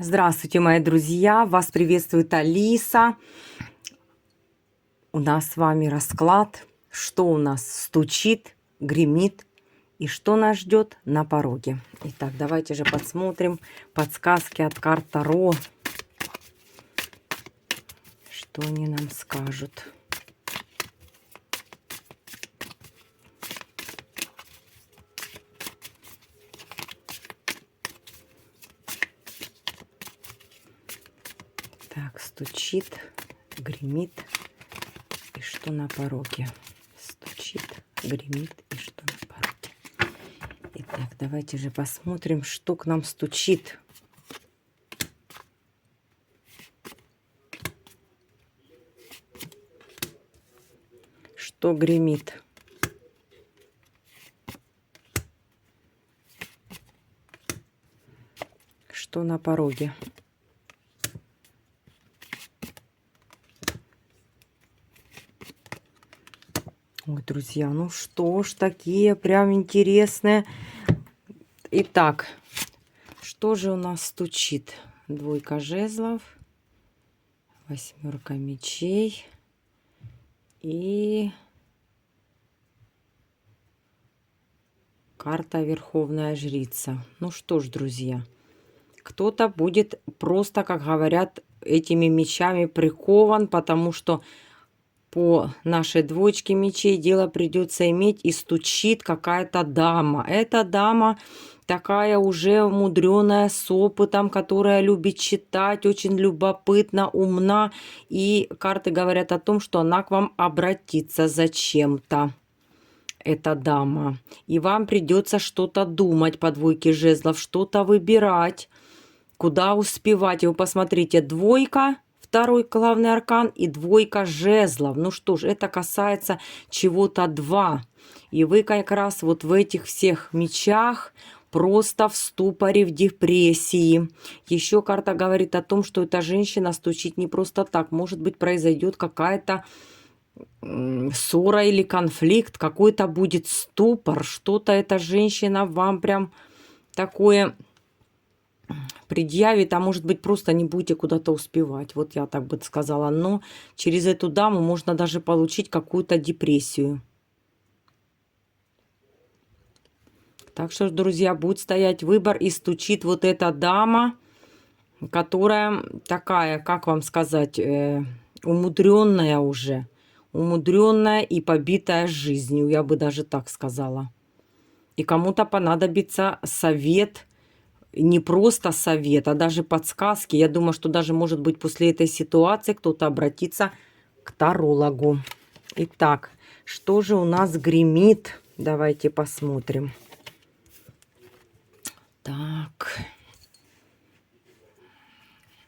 Здравствуйте, мои друзья! Вас приветствует Алиса. У нас с вами расклад. Что у нас стучит, гремит и что нас ждет на пороге. Итак, давайте же посмотрим подсказки от карт Таро. Что они нам скажут. Так, стучит, гремит и что на пороге. Стучит, гремит и что на пороге. Итак, давайте же посмотрим, что к нам стучит. Что гремит. Что на пороге. Ой, друзья, ну что ж, такие прям интересные. Итак, что же у нас стучит? Двойка жезлов, восьмерка мечей и карта Верховная Жрица. Ну что ж, друзья, кто-то будет просто, как говорят, этими мечами прикован, потому что по нашей двоечке мечей дело придется иметь, и стучит какая-то дама. Эта дама такая уже умудренная, с опытом, которая любит читать, очень любопытна, умна. И карты говорят о том, что она к вам обратится зачем-то, эта дама. И вам придется что-то думать по двойке жезлов, что-то выбирать, куда успевать. И вы посмотрите, двойка, второй главный аркан, и двойка жезлов. Ну что ж, это касается чего-то два. И вы как раз вот в этих всех мечах просто в ступоре, в депрессии. Еще карта говорит о том, что эта женщина стучит не просто так. Может быть, произойдет какая-то ссора или конфликт, какой-то будет ступор. Что-то эта женщина вам прям такое предъявит, а может быть, просто не будете куда-то успевать. Вот я так бы сказала. Но через эту даму можно даже получить какую-то депрессию. Так что, друзья, будет стоять выбор, и стучит вот эта дама, которая такая, как вам сказать, умудренная уже. Умудренная и побитая жизнью, я бы даже так сказала. И кому-то понадобится совет. Не просто совет, а даже подсказки. Я думаю, что даже, может быть, после этой ситуации кто-то обратится к тарологу. Итак, что же у нас гремит? Давайте посмотрим. Так.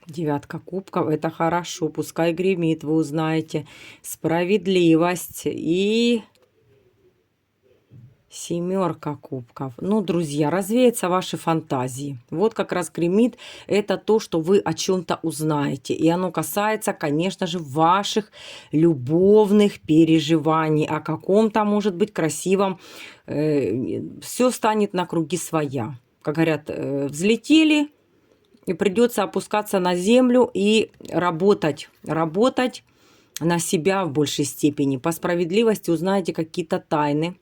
Девятка кубков. Это хорошо. Пускай гремит, вы узнаете. Справедливость и... Семерка кубков. Ну, друзья, развеются ваши фантазии. Вот как раз гремит. Это то, что вы о чем-то узнаете. И оно касается, конечно же, ваших любовных переживаний. О каком-то, может быть, красивом. Все станет на круги своя. Как говорят, взлетели, и придется опускаться на землю и работать. Работать на себя в большей степени. По справедливости узнаете какие-то тайны.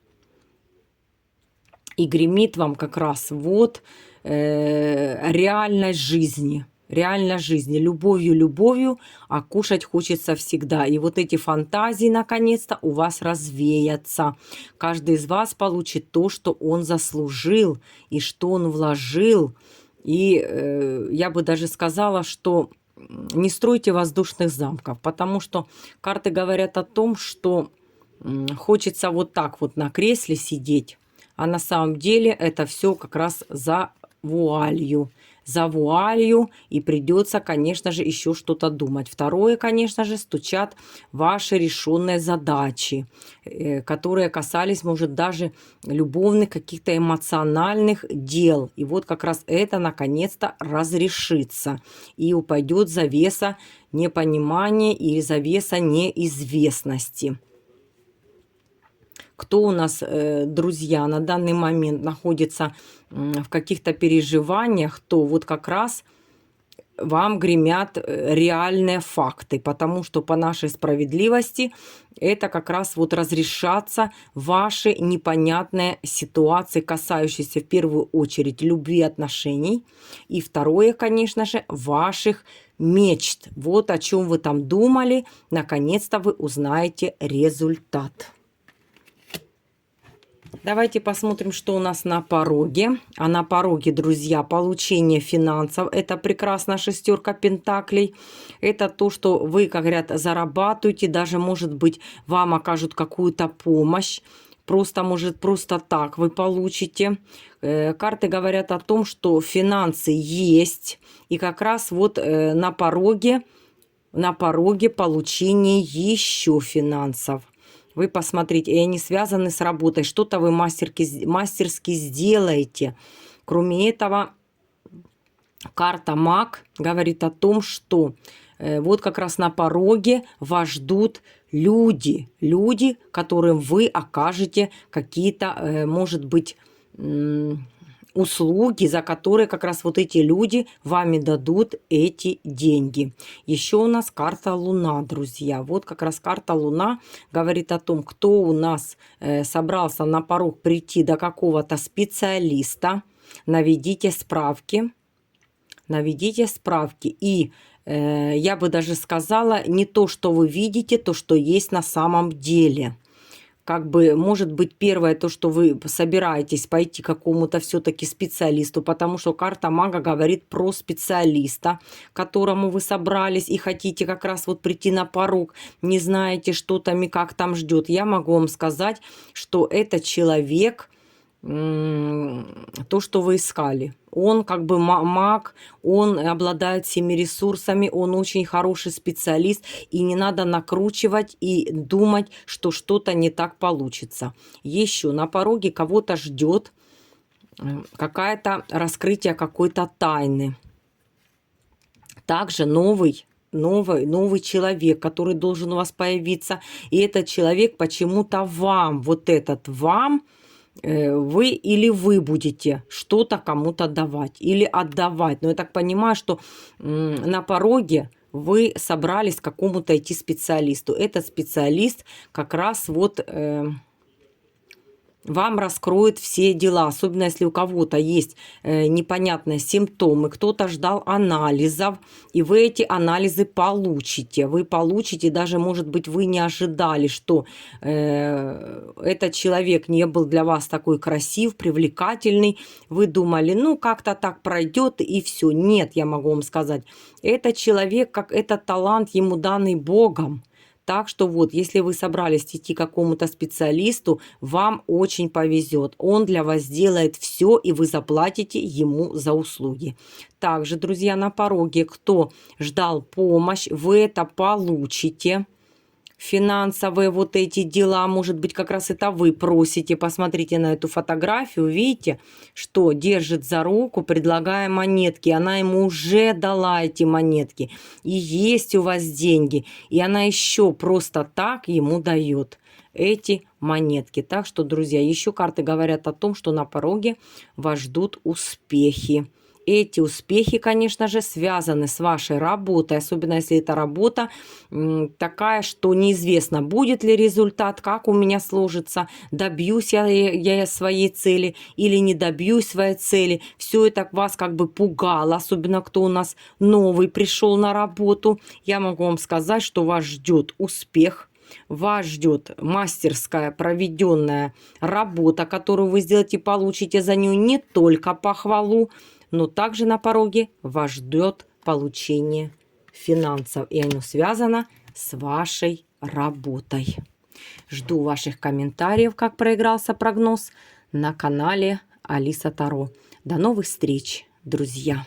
И гремит вам как раз вот реальность жизни. Реальность жизни. Любовью, а кушать хочется всегда. И вот эти фантазии, наконец-то, у вас развеятся. Каждый из вас получит то, что он заслужил, и что он вложил. И я бы даже сказала, что не стройте воздушных замков, потому что карты говорят о том, что хочется вот так вот на кресле сидеть. А на самом деле это все как раз за вуалью. За вуалью, и придется, конечно же, еще что-то думать. Второе, конечно же, стучат ваши решенные задачи, которые касались, может, даже любовных, каких-то эмоциональных дел. И вот как раз это, наконец-то, разрешится. И упадет завеса непонимания или завеса неизвестности. Кто у нас, друзья, на данный момент находится в каких-то переживаниях, то вот как раз вам гремят реальные факты, потому что по нашей справедливости это как раз вот разрешатся ваши непонятные ситуации, касающиеся в первую очередь любви, отношений. И второе, конечно же, ваших мечт. Вот о чем вы там думали. Наконец-то вы узнаете результат. Давайте посмотрим, что у нас на пороге. А на пороге, друзья, получение финансов. Это прекрасно, шестерка пентаклей. Это то, что вы, как говорят, зарабатываете. Даже, может быть, вам окажут какую-то помощь. Просто, может, просто так вы получите. Карты говорят о том, что финансы есть. И как раз вот на пороге получение еще финансов. Вы посмотрите, и они связаны с работой. Что-то вы мастерски сделаете. Кроме этого, карта Маг говорит о том, что вот как раз на пороге вас ждут люди. Люди, которым вы окажете какие-то, может быть, услуги, за которые как раз вот эти люди вами дадут эти деньги. Еще у нас карта Луна, друзья. Вот как раз карта Луна говорит о том, кто у нас собрался на порог прийти до какого-то специалиста. Наведите справки. Наведите справки. И я бы даже сказала, не то, что вы видите, то, что есть на самом деле. Как бы, может быть, первое, то, что вы собираетесь пойти к какому-то все-таки специалисту, потому что карта Мага говорит про специалиста, к которому вы собрались и хотите как раз вот прийти на порог, не знаете, что там и как там ждет. Я могу вам сказать, что этот человек, то, что вы искали. Он как бы маг, он обладает всеми ресурсами, он очень хороший специалист, и не надо накручивать и думать, что что-то не так получится. Еще на пороге кого-то ждет какое-то раскрытие какой-то тайны. Также новый человек, который должен у вас появиться, и этот человек почему-то вам, вот этот вам, вы или вы будете что-то кому-то давать или отдавать. Но я так понимаю, что на пороге вы собрались к какому-то идти специалисту. Этот специалист как раз вот вам раскроет все дела, особенно если у кого-то есть непонятные симптомы, кто-то ждал анализов, и вы эти анализы получите. Вы получите, даже, может быть, вы не ожидали, что этот человек не был для вас такой красив, привлекательный. Вы думали, ну, как-то так пройдет, и все. Нет, я могу вам сказать, этот человек, как этот талант ему данный Богом. Так что вот, если вы собрались идти к какому-то специалисту, вам очень повезет. Он для вас сделает все, и вы заплатите ему за услуги. Также, друзья, на пороге, кто ждал помощь, вы это получите. Финансовые вот эти дела, может быть, как раз это вы просите. Посмотрите на эту фотографию, видите, что держит за руку, предлагая монетки. Она ему уже дала эти монетки. И есть у вас деньги. И она еще просто так ему дает эти монетки. Так что, друзья, еще карты говорят о том, что на пороге вас ждут успехи. Эти успехи, конечно же, связаны с вашей работой, особенно если эта работа такая, что неизвестно, будет ли результат, как у меня сложится, добьюсь я своей цели или не добьюсь своей цели. Все это вас как бы пугало, особенно кто у нас новый пришел на работу. Я могу вам сказать, что вас ждет успех. Вас ждет мастерская проведенная работа, которую вы сделаете, получите за нее не только похвалу, но также на пороге вас ждет получение финансов. И оно связано с вашей работой. Жду ваших комментариев, как проигрался прогноз на канале Алиса Таро. До новых встреч, друзья!